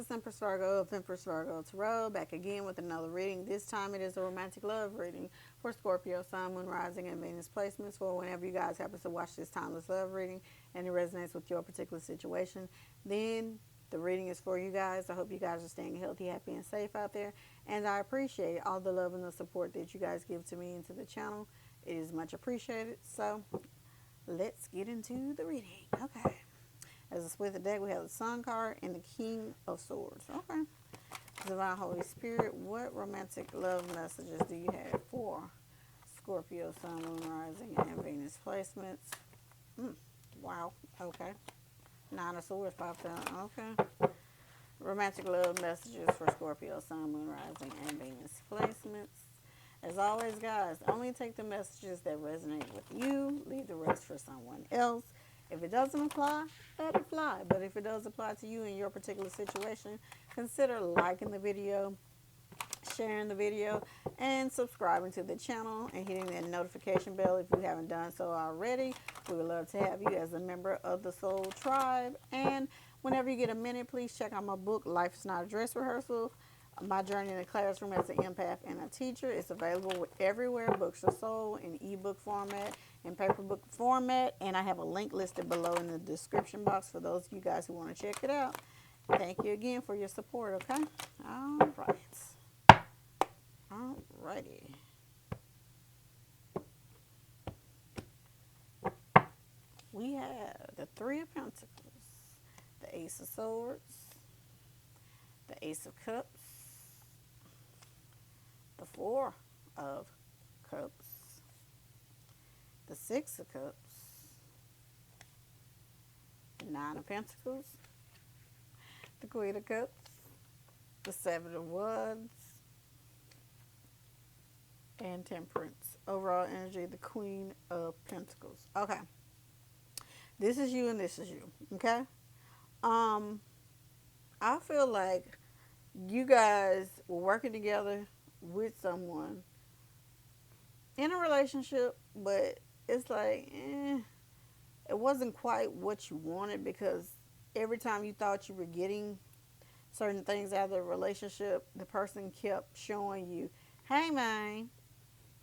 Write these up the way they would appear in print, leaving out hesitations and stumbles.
is Empress Virgo of Empress Virgo Tarot, back again with another reading. This time it is a romantic love reading for Scorpio, Sun, Moon, Rising, and Venus placements for whenever you guys happen to watch this timeless love reading and it resonates with your particular situation. Then the reading is for you guys. I hope you guys are staying healthy, happy, and safe out there. And I appreciate all the love and the support that you guys give to me and to the channel. It is much appreciated. So let's get into the reading. Okay. As a split the deck, we have the Sun card and the King of Swords. Okay. Divine Holy Spirit, what romantic love messages do you have for Scorpio, Sun, Moon, Rising, and Venus placements? Wow. Okay. Nine of Swords popped out. Okay. Romantic love messages for Scorpio, Sun, Moon, Rising, and Venus placements. As always, guys, only take the messages that resonate with you. Leave the rest for someone else. If it doesn't apply, let it fly. But if it does apply to you in your particular situation, consider liking the video, sharing the video, and subscribing to the channel and hitting that notification bell if you haven't done so already. We would love to have you as a member of the Soul Tribe. And whenever you get a minute, please check out my book, Life is Not a Dress Rehearsal. My journey in the classroom as an empath and a teacher is available everywhere books are sold, in ebook format, in paper book format, and I have a link listed below in the description box for those of you guys who want to check it out. Thank you again for your support, okay? All right. All righty. We have the Three of Pentacles, the Ace of Swords, the Ace of Cups, the Four of Cups, the Six of Cups, the Nine of Pentacles, the Queen of Cups, the Seven of Wands, and Temperance. Overall energy, the Queen of Pentacles. Okay. This is you and this is you. Okay? I feel like you guys were working together with someone in a relationship, but it's like, it wasn't quite what you wanted, because every time you thought you were getting certain things out of the relationship, the person kept showing you, hey man,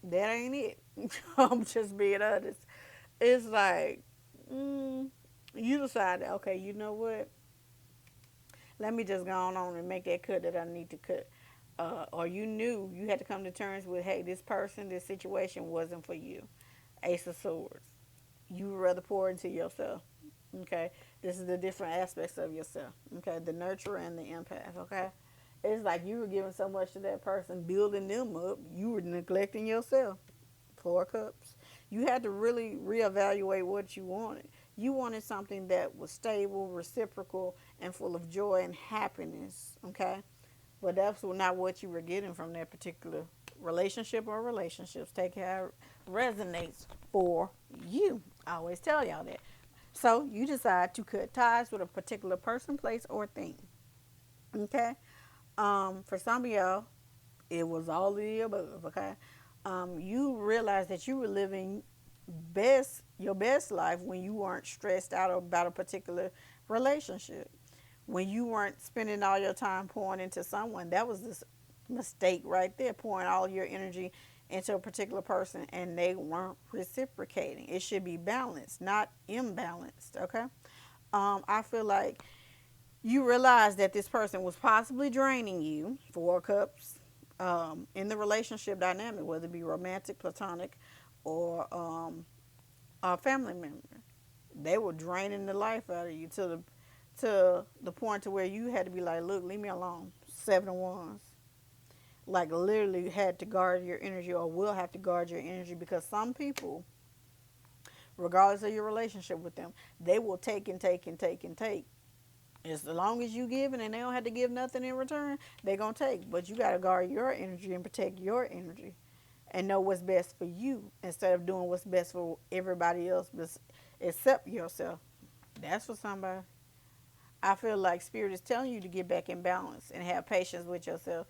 that ain't it. I'm just being honest. It's like, you decided, okay, you know what? Let me just go on and make that cut that I need to cut. Or you knew you had to come to terms with, hey, this person, this situation wasn't for you. Ace of Swords. You would rather pour into yourself. Okay? This is the different aspects of yourself. Okay? The nurturer and the empath. Okay? It's like you were giving so much to that person, building them up. You were neglecting yourself. Four Cups. You had to really reevaluate what you wanted. You wanted something that was stable, reciprocal, and full of joy and happiness. Okay? But that's not what you were getting from that particular relationship or relationships. Take how it resonates for you. I always tell y'all that. So you decide to cut ties with a particular person, place, or thing. Okay? For some of y'all, it was all of the above. Okay? You realized that you were living your best life when you weren't stressed out about a particular relationship, when you weren't spending all your time pouring into someone. That was this mistake right there, pouring all your energy into a particular person and they weren't reciprocating. It should be balanced, not imbalanced. Okay. I feel like you realized that this person was possibly draining you. Four Cups. In the relationship dynamic, whether it be romantic, platonic, or a family member, they were draining the life out of you to the point to where you had to be like, look, leave me alone. Seven of Wands. Like literally had to guard your energy, or will have to guard your energy, because some people, regardless of your relationship with them, they will take and take and take and take. As long as you give and they don't have to give nothing in return, they're going to take. But you got to guard your energy and protect your energy and know what's best for you instead of doing what's best for everybody else except yourself. That's for somebody. I feel like Spirit is telling you to get back in balance and have patience with yourself,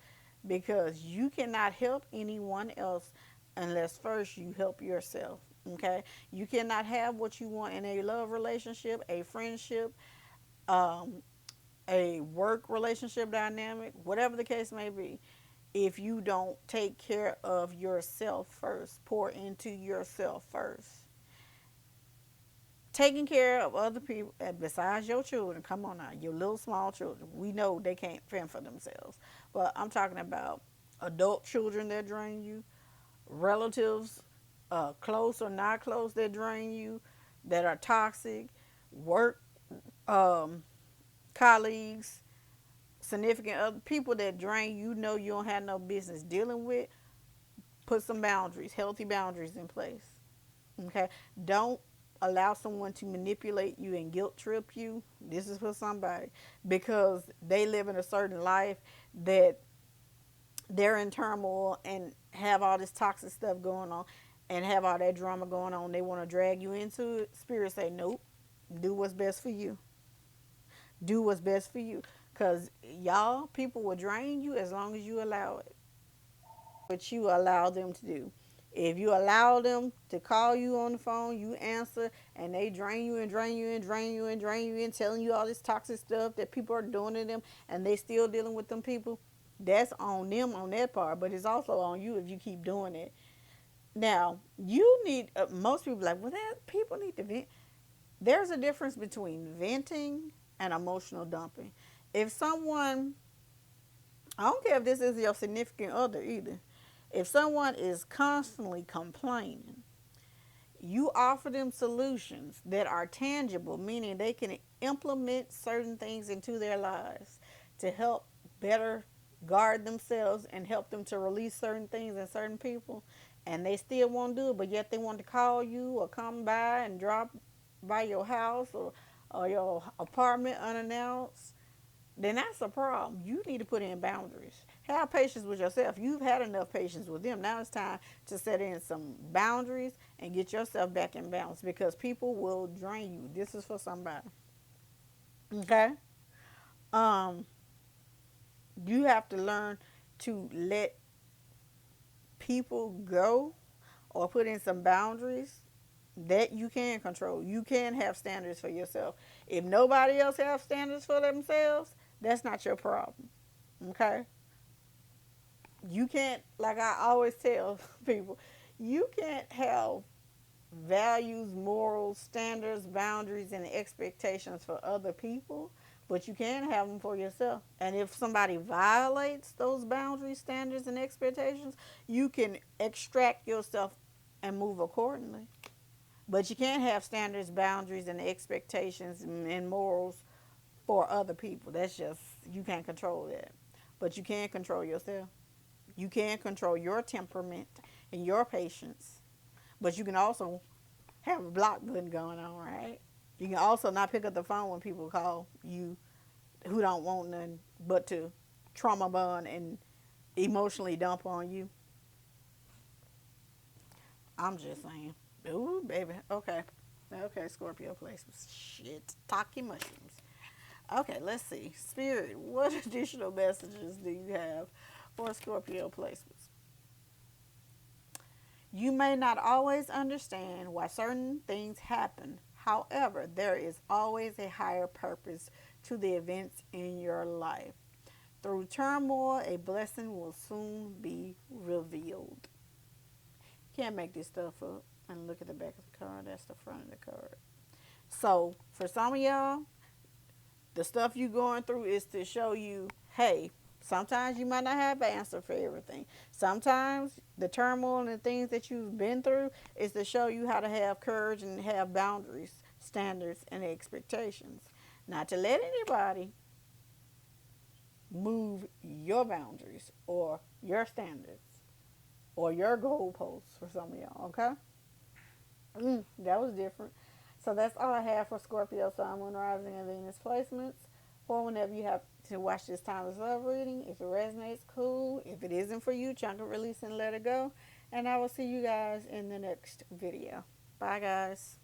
because you cannot help anyone else unless first you help yourself. Okay? You cannot have what you want in a love relationship, a friendship, um, a work relationship dynamic, whatever the case may be, if you don't take care of yourself first, pour into yourself first. Taking care of other people besides your children, come on now, your little small children, we know they can't fend for themselves. But I'm talking about adult children that drain you, relatives, close or not close, that drain you, that are toxic, work um, colleagues, significant other people that drain you, know you don't have no business dealing with. Put some boundaries, healthy boundaries in place. Okay? Don't allow someone to manipulate you and guilt trip you. This is for somebody because they live in a certain life that they're in turmoil and have all this toxic stuff going on and have all that drama going on. They want to drag you into it. Spirit say, nope. Do what's best for you. Do what's best for you. Because y'all, people will drain you as long as you allow it. What you allow them to do. If you allow them to call you on the phone, you answer, and they drain you and drain you and drain you and drain you and telling you all this toxic stuff that people are doing to them, and they still dealing with them people, that's on them on that part, but it's also on you if you keep doing it. Now, you need, most people are like, well, that people need to vent. There's a difference between venting and emotional dumping. If someone, I don't care if this is your significant other either, if someone is constantly complaining, you offer them solutions that are tangible, meaning they can implement certain things into their lives to help better guard themselves and help them to release certain things and certain people, and they still won't do it, but yet they want to call you or come by and drop by your house or your apartment unannounced, then that's a problem. You need to put in boundaries. Have patience with yourself. You've had enough patience with them. Now it's time to set in some boundaries and get yourself back in balance because people will drain you. This is for somebody. Okay? Um, you have to learn to let people go or put in some boundaries that you can control. You can have standards for yourself. If nobody else has standards for themselves, that's not your problem. Okay? You can't, like I always tell people, you can't have values, morals, standards, boundaries, and expectations for other people, but you can have them for yourself. And if somebody violates those boundaries, standards, and expectations, you can extract yourself and move accordingly. But you can't have standards, boundaries, and expectations and morals for other people. That's just, you can't control that. But you can control yourself. You can control your temperament and your patience. But you can also have a block button going on, right? You can also not pick up the phone when people call you who don't want nothing but to trauma bond and emotionally dump on you. I'm just saying. Ooh, baby. Okay. Okay, Scorpio placements. Shit. Taki mushrooms. Okay, let's see. Spirit, what additional messages do you have for Scorpio placements? You may not always understand why certain things happen. However, there is always a higher purpose to the events in your life. Through turmoil, a blessing will soon be revealed. Can't make this stuff up. And look at the back of the card. That's the front of the card. So, for some of y'all, the stuff you going through is to show you, hey, sometimes you might not have an answer for everything. Sometimes the turmoil and the things that you've been through is to show you how to have courage and have boundaries, standards, and expectations. Not to let anybody move your boundaries or your standards or your goalposts for some of y'all, okay? That was different. So that's all I have for Scorpio, Sun, Moon, Rising, and Venus placements. For whenever you have to watch this timeless love reading, if it resonates, cool. If it isn't for you, chunk it, release, and let it go. And I will see you guys in the next video. Bye, guys.